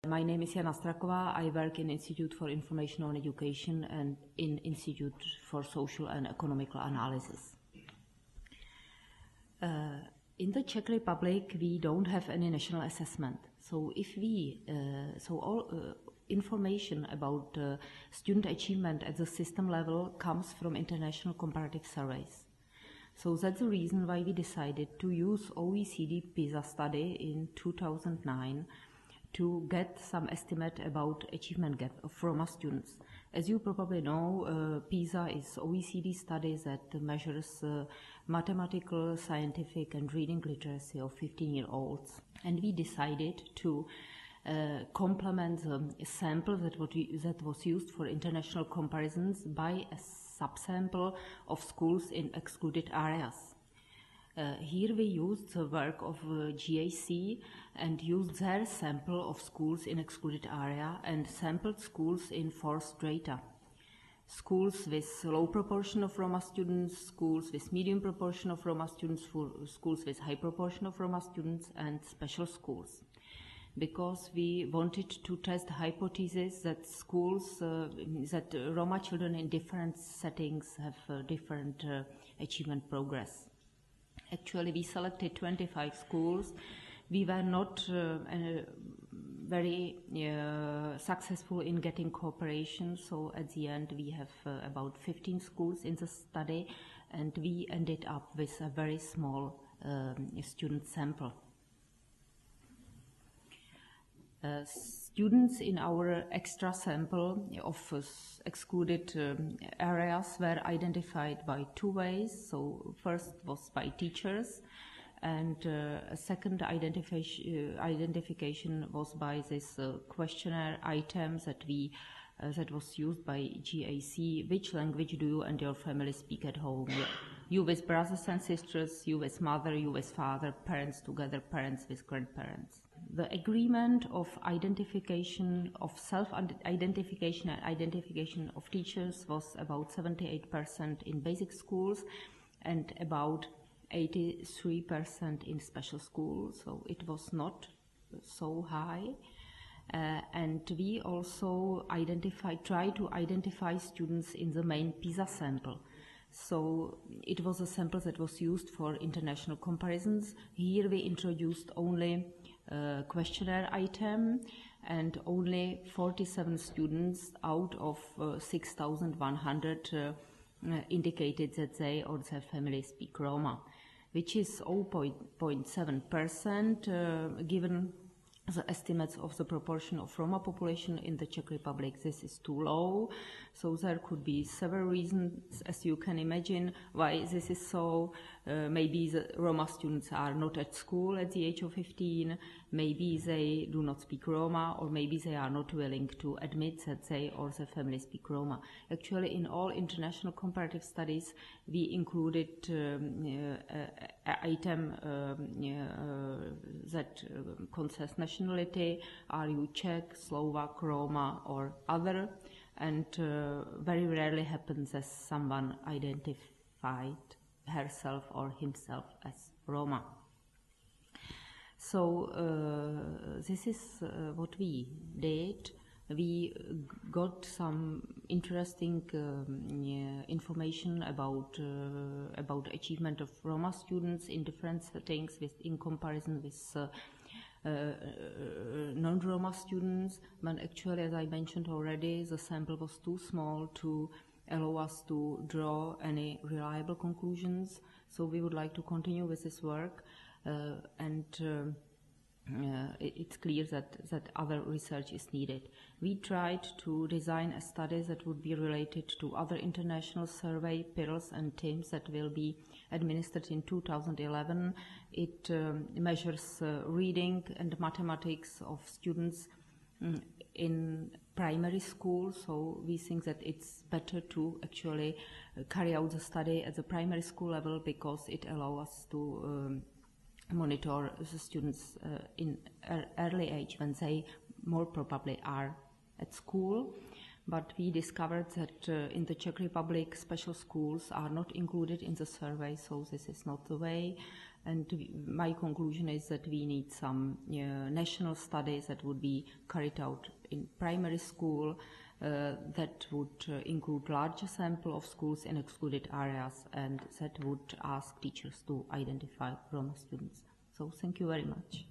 My name is Jana Strakova. I work in Institute for Information on Education and in Institute for Social and Economical Analyses. In the Czech Republic, we don't have any national assessment. So if we, all information about student achievement at the system level comes from international comparative surveys. So that's the reason why we decided to use OECD PISA study in 2009 to get some estimate about achievement gap of Roma students. As you probably know, PISA is OECD study that measures mathematical, scientific and reading literacy of 15-year-olds. And we decided to complement the sample that was used for international comparisons by a subsample of schools in excluded areas. Here we used the work of GAC and used their sample of schools in excluded area and sampled schools in 4 strata. Schools with low proportion of Roma students, schools with medium proportion of Roma students, schools with high proportion of Roma students, and special schools. Because we wanted to test the hypothesis that schools, that Roma children in different settings have different achievement progress. Actually, we selected 25 schools. We were not very successful in getting cooperation, so at the end we have about 15 schools in the study, and we ended up with a very small student sample. Students in our extra sample of excluded areas were identified by 2 ways. So first was by teachers, and a second identification was by this questionnaire items that was used by GAC. Which language do you and your family speak at home? You with brothers and sisters, you with mother, you with father, parents together, parents with grandparents. The agreement of identification of self-identification and identification of teachers was about 78% in basic schools and about 83% in special schools, so it was not so high. And we also tried to identify students in the main PISA sample. So it was a sample that was used for international comparisons. Here we introduced only questionnaire item, and only 47 students out of 6,100 indicated that they or their family speak Roma, which is 0.7% given the estimates of the proportion of Roma population in the Czech Republic. This is too low, so there could be several reasons, as you can imagine, why this is so. Maybe the Roma students are not at school at the age of 15, maybe they do not speak Roma, or maybe they are not willing to admit that they or their family speak Roma. Actually, in all international comparative studies, we included item that concerns nationality. Are you Czech, Slovak, Roma, or other? And very rarely happens as someone identified herself or himself as Roma. So this is what we did. We got some interesting information about achievement of Roma students in different settings in comparison with non-Roma students, but actually, as I mentioned already, the sample was too small to allow us to draw any reliable conclusions. So we would like to continue with this work, and it's clear that other research is needed. We tried to design a study that would be related to other international survey pills and teams that will be administered in 2011. It measures reading and mathematics of students in primary school, so we think that it's better to actually carry out the study at the primary school level, because it allows us to monitor the students in early age when they more probably are at school. But we discovered that in the Czech Republic, special schools are not included in the survey, so this is not the way. And my conclusion is that we need some national studies that would be carried out in primary school that would include larger sample of schools in excluded areas, and that would ask teachers to identify Roma students. So thank you very much.